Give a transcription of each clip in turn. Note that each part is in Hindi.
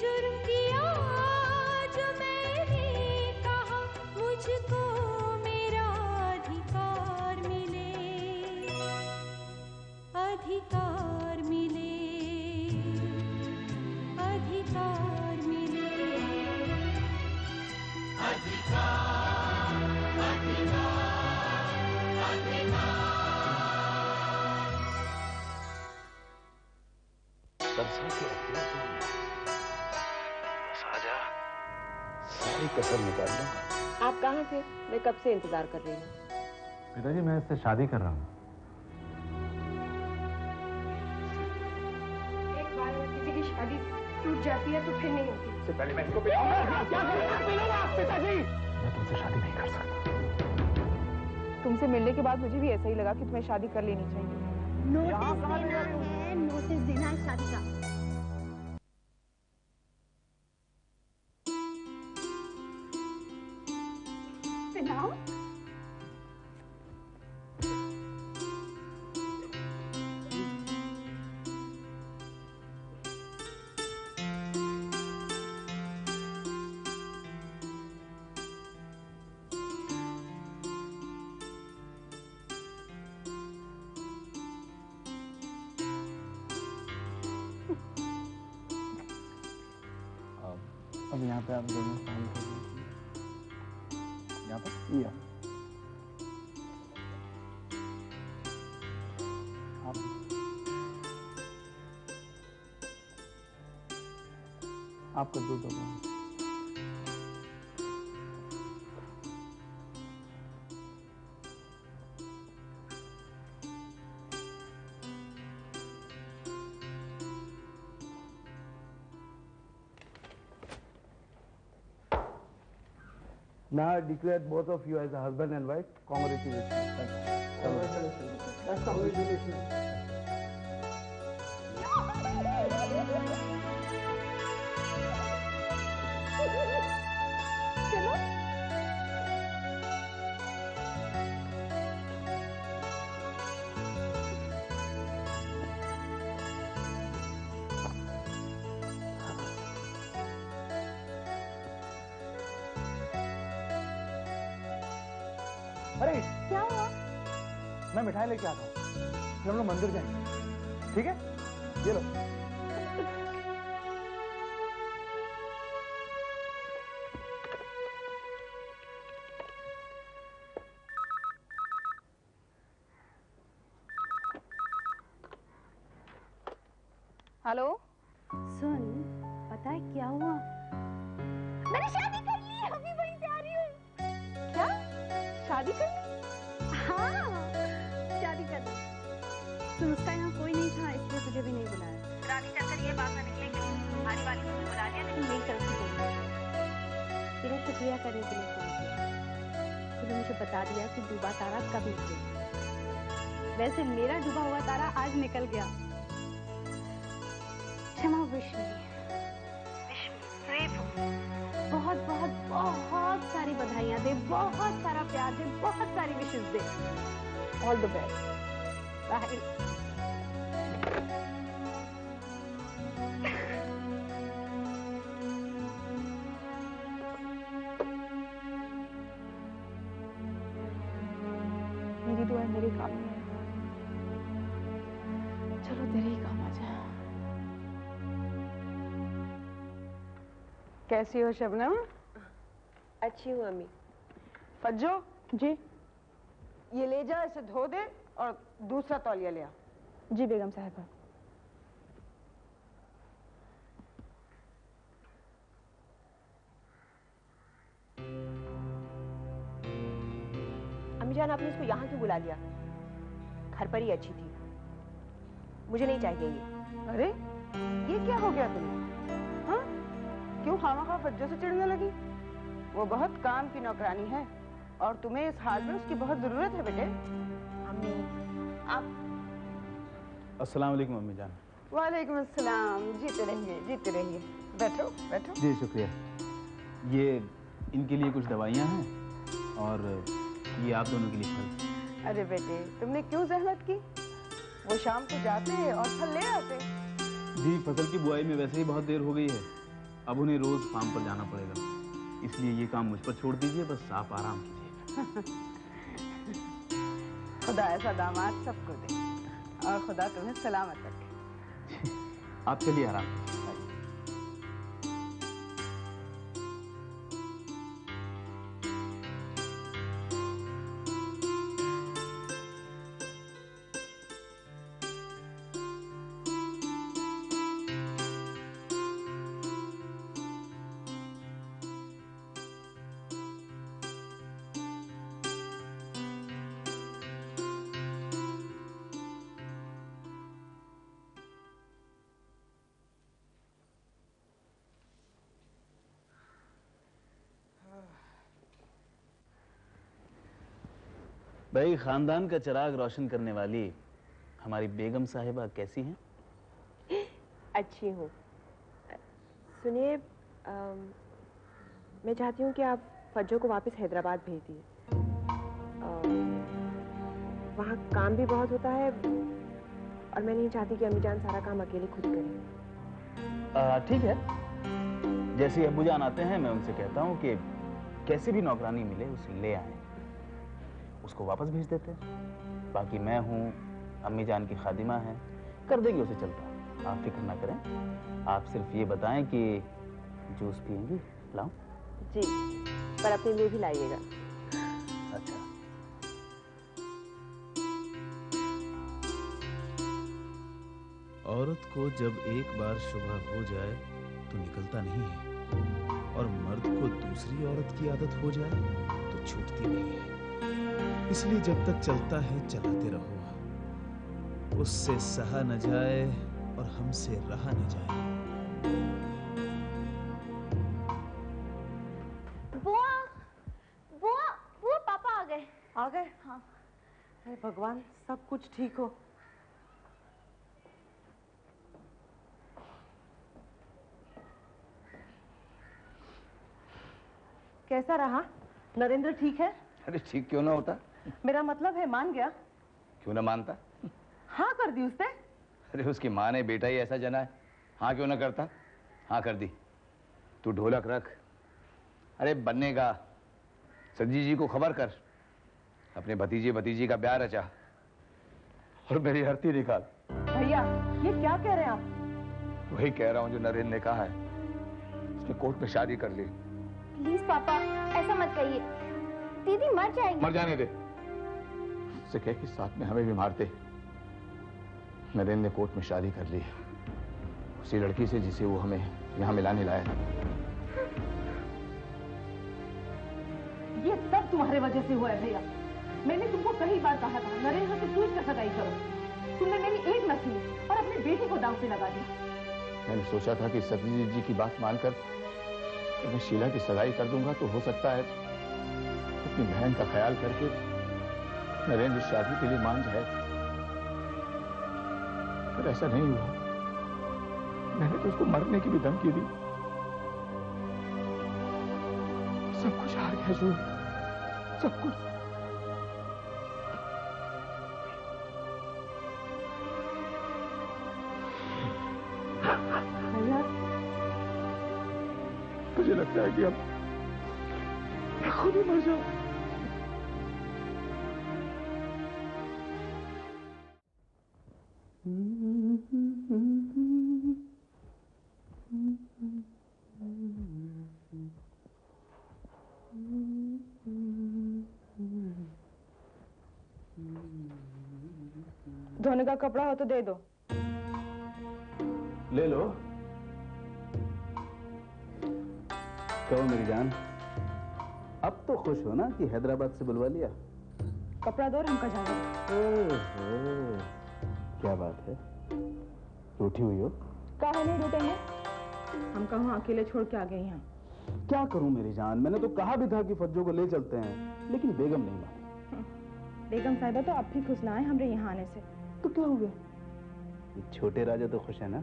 जुर्म किया जो मैंने कहा, मुझको मेरा अधिकार मिले, अधिकार मिले, अधिकार मिले, अधिकार, अधिकार, अधिकार। बरसा के रखना तुम, साजा सारी कसर निकाल दूंगा। आप कहाँ थे? मैं कब से इंतजार कर रही हूँ। पिताजी मैं इससे शादी कर रहा हूँ। एक बार अगर किसी की शादी टूट जाती है तो फिर नहीं होती। इससे पहले मैं इसको पिलाऊंगा। क्या पिलाऊंगा पिताजी? मैं तुमसे शादी नहीं कर सकता। तुमसे मिलने के बाद मुझे भी ऐसा ही लगा कि तुम्हें शादी कर लेनी चाहिए। नोटिस देना है, नोटिस देना है शादी का। सुनाओ। अब यहाँ पे आप दोनों काम कर रहे हैं। यहाँ पर या आप कर दो दोनों। Now I declare both of you as a husband and wife. Congratulations. Congratulations. Congratulations. अरे क्या हुआ? मैं मिठाई लेके आता हूँ, फिर हम लोग मंदिर जाएंगे, ठीक है? ये लो। हेलो। सुन, पता है क्या हुआ? मैंने शादी कर ली है, अभी वहीं से आ रही हूँ। क्या? शादी कर ली? हाँ, शादी कर ली। सुन, उसका यहाँ कोई नहीं था इसलिए तुझे भी नहीं बुलाया। रानी चलकर ये बात ना निकले कि तुम्हारी वाली को बुला लिया, लेकिन मेरी तरफ से बोल तेरा शुक्रिया करने के लिए फोन किया। तूने मुझे बता दिया कि डूबा तारा कब निकलेगा। वैसे मेरा डूबा हुआ तारा आज निकल गया। क्षमा विश्व, बहुत बहुत बहुत सारी बधाइयाँ दे, बहुत सारा प्यार दे, बहुत सारी विशेष दे। All the best. बाय। मेरी दुआ मेरे काम में है। चलो तेरे ही काम आ जाए। कैसी हो शबनम? अच्छी हूँ अम्मी। फज्जो जी, ये ले जा, इसे धो दे और दूसरा तौलिया ले आ। जी बेगम साहिबा। अम्मी जान, आपने इसको यहाँ क्यों बुला लिया? घर पर ही अच्छी थी, मुझे नहीं चाहिए ये। अरे ये क्या हो गया तुम्हें? हाँ, क्यों खामखा फज्जो से चिढ़ने लगी? वो बहुत काम की नौकरानी है और तुम्हें इस हाल में उसकी बहुत जरूरत है बेटे। अम्मी आप। अस्सलाम वालेकुम अम्मी जान। वालेकुम अस्सलाम। जीते रहिए, जीते रहिए। बैठो बैठो। जी शुक्रिया। ये इनके लिए कुछ दवाइयाँ हैं और ये आप दोनों के लिए फल। अरे बेटे, तुमने क्यों जहमत की? वो शाम को जाते और फल ले आते। जी फसल की बुआई में वैसे ही बहुत देर हो गई है, अब उन्हें रोज फार्म पर जाना पड़ेगा, इसलिए ये काम मुझ पर छोड़ दीजिए, बस आप आराम कीजिए। खुदा ऐसा दामाद सबको दे और खुदा तुम्हें सलामत रखे। आप चलिए आराम कीजिए। भाई, खानदान का चिराग रोशन करने वाली हमारी बेगम साहिबा कैसी हैं? अच्छी हूँ। सुनिए, मैं चाहती हूँ कि आप फज्जो को वापस हैदराबाद भेज दिए। वहाँ काम भी बहुत होता है और मैं नहीं चाहती कि अम्मी जान सारा काम अकेले खुद करें। ठीक है, जैसे ही अब्बू जान आते हैं मैं उनसे कहता हूँ कि कैसी भी नौकरानी मिले उसे ले आए, उसको वापस भेज देते हैं। बाकी मैं हूँ, अम्मी जान की खादिमा है, कर देगी उसे चलता। आप फिक्र ना करें, आप सिर्फ ये बताएं कि जूस पिएंगी, लाऊं? जी, पर अपने लिए भी लाइएगा। अच्छा। औरत को जब एक बार शुबह हो जाए तो निकलता नहीं है, और मर्द को दूसरी औरत की आदत हो जाए तो छूटती नहीं है। इसलिए जब तक चलता है चलाते रहो, उससे सहा न जाए और हमसे रहा न जाए। बुआ, बुआ, बुआ, पापा आ गए। आ गए? हाँ। अरे भगवान, सब कुछ ठीक हो। कैसा रहा? नरेंद्र ठीक है? अरे ठीक क्यों ना होता? मेरा मतलब है मान गया? क्यों ना मानता? हाँ कर दी उसने? अरे उसकी माँ ने बेटा ही ऐसा जना है, हाँ क्यों ना करता? हाँ कर दी। तू ढोलक रख, अरे बनने का। सज्जी जी को खबर कर, अपने भतीजे भतीजी का ब्याह रचा और मेरी हरती निकाल। भैया, ये क्या कह रहे हैं आप? वही कह रहा हूँ जो नरेंद्र ने कहा है, उसने कोर्ट में शादी कर ली। प्लीज पापा, ऐसा मत कहिए, दीदी मर जाएगी। मर जाने दे, उससे कह कि साथ में हमें भी मारते। नरेंद्र ने कोर्ट में शादी कर ली, उसी लड़की से जिसे वो हमें यहाँ मिलाने लाया। ये सब तुम्हारे वजह से हुआ है भैया। मैंने तुमको कई बार कहा था नरेंद्र से पूछ कर सगाई करो। तुमने मेरी एक न सुनी और अपने बेटे को दांव पे लगा दिया। मैंने सोचा था कि सतीश जी की बात मानकर मैं शीला की सगाई कर दूंगा तो हो सकता है अपनी बहन का ख्याल करके नरेंद्र शादी के लिए मान जाए, पर ऐसा नहीं हुआ। मैंने तो उसको मरने की भी धमकी दी। सब कुछ हार गया जो, सब कुछ। भैया, मुझे लगता है कि अब मैं खुद ही मर जाऊं। धोने का कपड़ा हो तो दे दो। ले लो। कहो मेरी जान, अब तो खुश हो ना कि हैदराबाद से बुलवा लिया? कपड़ा दो और हम का जाएंगे। ओहो, क्या बात है, रूठी हुई हो? काहे नहीं रूठेंगे, हम कहाँ अकेले छोड़ के आ गए यहाँ। क्या करूं मेरी जान, मैंने तो कहा भी था कि फज्जो को ले चलते हैं, लेकिन बेगम नहीं मानी। बेगम साहिबा तो अब भी खुश ना है हमरे यहाँ आने से। तो क्या हुआ, ये छोटे राजा तो खुश है ना?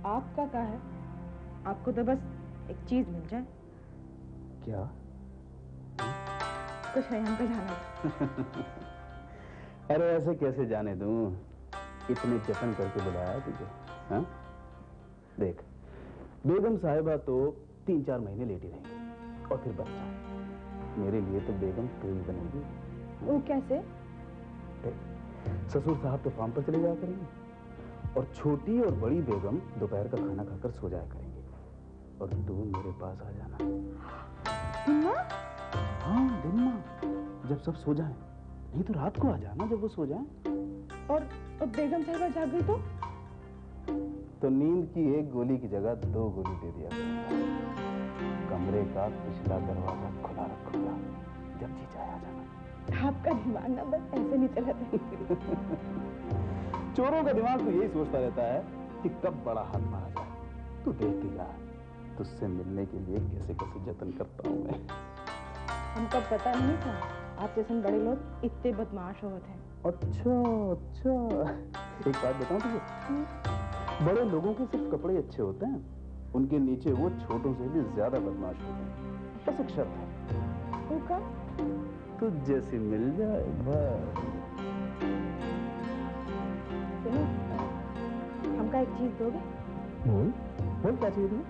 आपका क्या है, आपको तो बस एक चीज मिल जाए। क्या? कुछ है, हम पे जाना। अरे ऐसे कैसे जाने दूं, इतने जतन करके बुलाया तुझे। हाँ देख, बेगम साहिबा तो 3-4 महीने लेटी रहेंगी और फिर बच्चा। मेरे लिए तो बेगम तू ही बनेगी। वो कैसे? ससुर साहब तो फार्म पर चले जाया करेंगे और छोटी और बड़ी बेगम दोपहर का खाना खाकर सो जाया करेंगे और तू मेरे पास आ जाना। हाँ दिन में, जब सब सो जाएं। नहीं तो रात को आ जाना जब वो सो जाएं। और बेगम साहिबा जाग गई तो नींद की एक गोली की जगह 2 गोली दे दिया करूंगा। कमरे का पिछला दरवाजा खुला रखूंगा, जब जी चाहे आ जाना। आपका दिमाग ना बस ऐसे नहीं चलाते। चोरों का दिमाग तो यही सोचता रहता है कि कब बड़ा हाथ मारा जाए। तू देखती जा, तुझसे मिलने के लिए कैसे कैसे जतन करता हूँ मैं। हमको पता नहीं था आप जैसे बड़े लोग इतने बदमाश होते हैं। अच्छा, एक बात बताऊं तुझे, बड़े लोगों के सिर्फ कपड़े अच्छे होते हैं, उनके नीचे वो छोटों से भी ज्यादा बदमाश होते हैं। बस एक शर्त है। वो का? तुझ जैसी मिल जाए बस। सुनो, हमका एक चीज दोगे? बोल क्या चाहिए तुम्हें?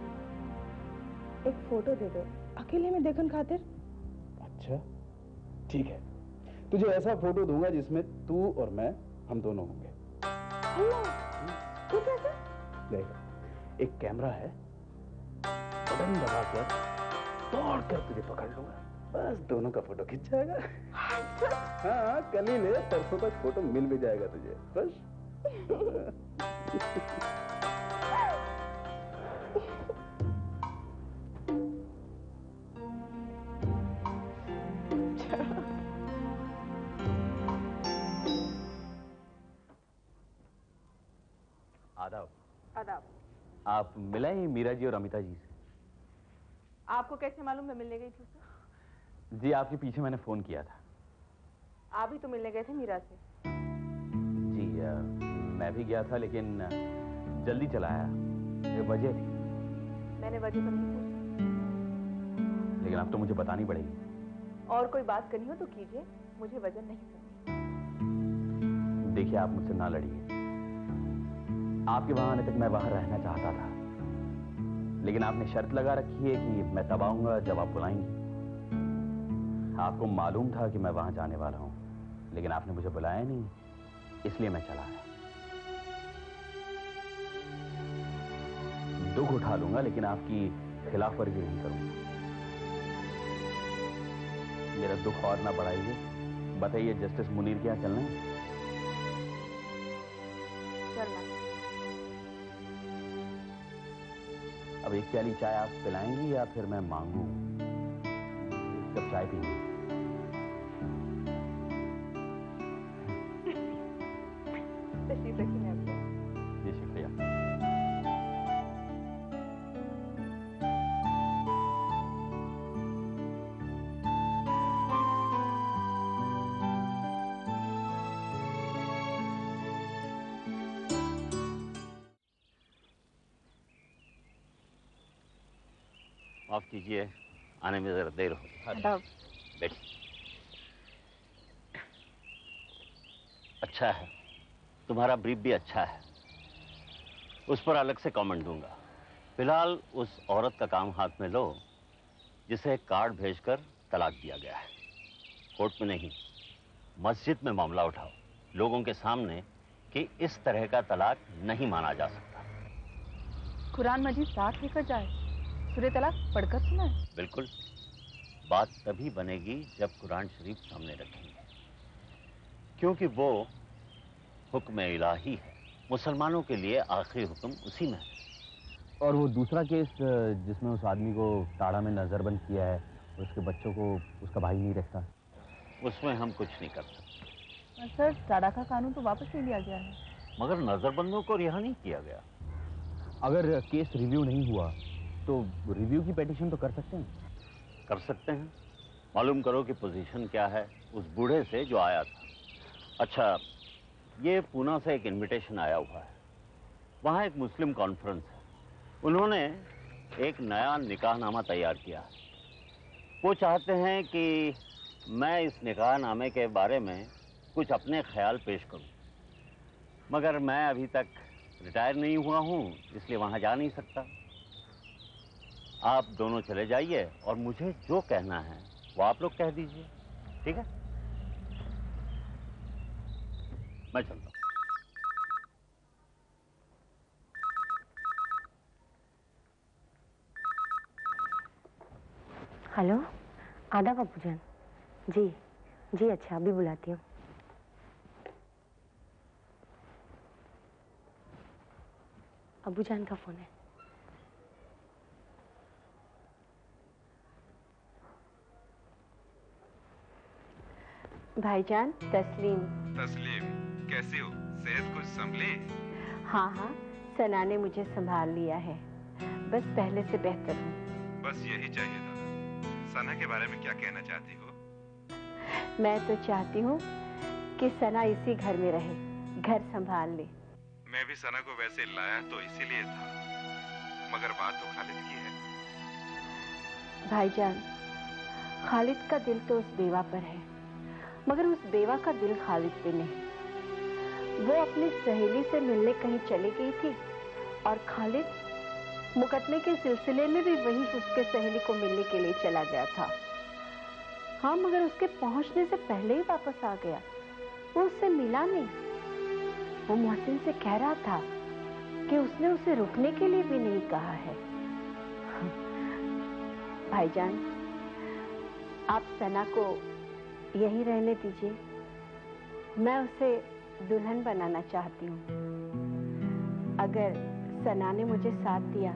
एक फोटो दे दो, अकेले में देखने खातिर। अच्छा ठीक है, तुझे ऐसा फोटो दूंगा जिसमें तू और मैं, हम दोनों होंगे। तू कैसे? देख, एक कैमरा है, बटन दबाकर दौड़ कर तुझे पकड़ लूंगा, बस दोनों का फोटो खिंच जाएगा। हाँ, कल ही ले, परसों तक फोटो मिल भी जाएगा तुझे, बस। आदाब। आदाब। आप मिले हैं मीरा जी और अमिता जी से? आपको कैसे मालूम मैं मिलने गई थी उससे? जी आपके पीछे मैंने फोन किया था। आप ही तो मिलने गए थे मीरा से। जी मैं भी गया था लेकिन जल्दी चला आया, ये वजह थी। मैंने वजह तो नहीं पूछी। लेकिन अब तो मुझे बतानी पड़ेगी। और कोई बात करनी हो तो कीजिए, मुझे वजह नहीं सुननी। देखिए आप मुझसे ना लड़िए, आपके वहां आने तक मैं बाहर रहना चाहता था, लेकिन आपने शर्त लगा रखी है कि मैं तब आऊंगा जब आप बुलाएंगी। आपको मालूम था कि मैं वहां जाने वाला हूं, लेकिन आपने मुझे बुलाया नहीं, इसलिए मैं चला आया। दुख उठा लूंगा लेकिन आपकी खिलाफ वर्जी नहीं करूंगा। मेरा दुख और ना बढ़ाइए। बताइए जस्टिस मुनीर के यहाँ चलना है? चलना। अब एक प्याली चाय आप पिलाएंगी या फिर मैं मांगू? कब चाय पीएंगी? तशरीफ रखिए, मैं अभी आई। जी शुक्रिया। माफ कीजिए, आने में जरा देर हो गई। बैठ। अच्छा है, तुम्हारा ब्रीफ भी अच्छा है, उस पर अलग से कमेंट दूंगा। फिलहाल उस औरत का काम हाथ में लो जिसे कार्ड भेजकर तलाक दिया गया है। कोर्ट में नहीं, मस्जिद में मामला उठाओ लोगों के सामने कि इस तरह का तलाक नहीं माना जा सकता। कुरान मजीद साथ लेकर जाए, सूरह तलाक पढ़कर सुनाए। बिल्कुल, बात तभी बनेगी जब कुरान शरीफ सामने रखेंगे, क्योंकि वो हुक्म इलाही है। मुसलमानों के लिए आखिरी हुक्म उसी में है। और वो दूसरा केस जिसमें उस आदमी को टाड़ा में नजरबंद किया है, उसके बच्चों को उसका भाई नहीं रखता, उसमें हम कुछ नहीं कर सकते। सर, टाडा का कानून तो वापस ले लिया गया है। मगर नजरबंदों को रिहा नहीं किया गया। अगर केस रिव्यू नहीं हुआ तो रिव्यू की पिटीशन तो कर सकते हैं। कर सकते हैं। मालूम करो कि पोजीशन क्या है उस बूढ़े से जो आया था। अच्छा, ये पूना से एक इनविटेशन आया हुआ है, वहाँ एक मुस्लिम कॉन्फ्रेंस है। उन्होंने एक नया निकाहनामा तैयार किया है। वो चाहते हैं कि मैं इस निकाहनामे के बारे में कुछ अपने ख्याल पेश करूं, मगर मैं अभी तक रिटायर नहीं हुआ हूं, इसलिए वहां जा नहीं सकता। आप दोनों चले जाइए और मुझे जो कहना है वो आप लोग कह दीजिए, ठीक है? मैं चलता हूँ। हेलो, आदाब अब्बूजान। जी जी, अच्छा अभी बुलाती हूँ। अब्बूजान का फोन है। भाईजान, तस्लीम। तस्लीम, कैसी हो? सेहत कुछ संभली? हाँ हाँ, सना ने मुझे संभाल लिया है, बस पहले से बेहतर हूँ। बस यही चाहिए था। सना के बारे में क्या कहना चाहती हो? मैं तो चाहती हूँ कि सना इसी घर में रहे, घर संभाल ले। मैं भी सना को वैसे लाया तो इसीलिए था, मगर बात तो खालिद की है। भाईजान, खालिद का दिल तो उस बेवा पर है, मगर उस बेवा का दिल खालिद पे नहीं। वो अपनी सहेली से मिलने कहीं चली गई थी और खालिद मुकदमे के सिलसिले में भी वही उसके सहेली को मिलने के लिए चला गया था। हाँ, मगर उसके पहुंचने से पहले ही वापस आ गया। वो उससे मिला नहीं। वो मोहसिन से कह रहा था कि उसने उसे रुकने के लिए भी नहीं कहा है। भाईजान, आप सना को यहीं रहने दीजिए। मैं उसे दुल्हन बनाना चाहती हूँ। अगर सना ने मुझे साथ दिया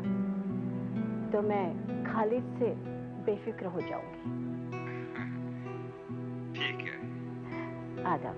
तो मैं खालिद से बेफिक्र हो जाऊंगी। ठीक है। आदाब।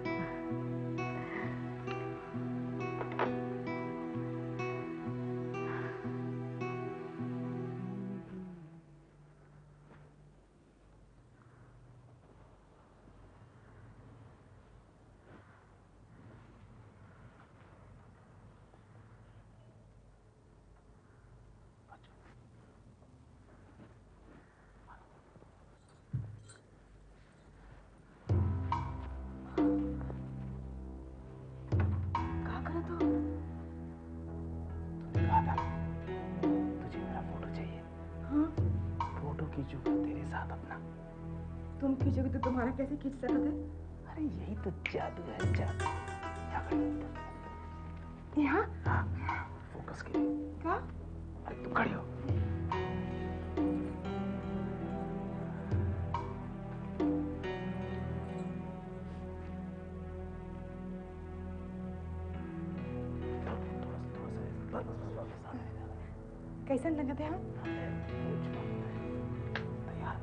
तेरे साथ अपना। तुम खींचोगे तो तुम्हारा कैसे खींच सकते है? अरे यही तो जादू है, जादू। यहाँ हाँ, फोकस के लिए। क्या? अरे तुम खड़ी हो। कैसा लगते हैं? तैयार।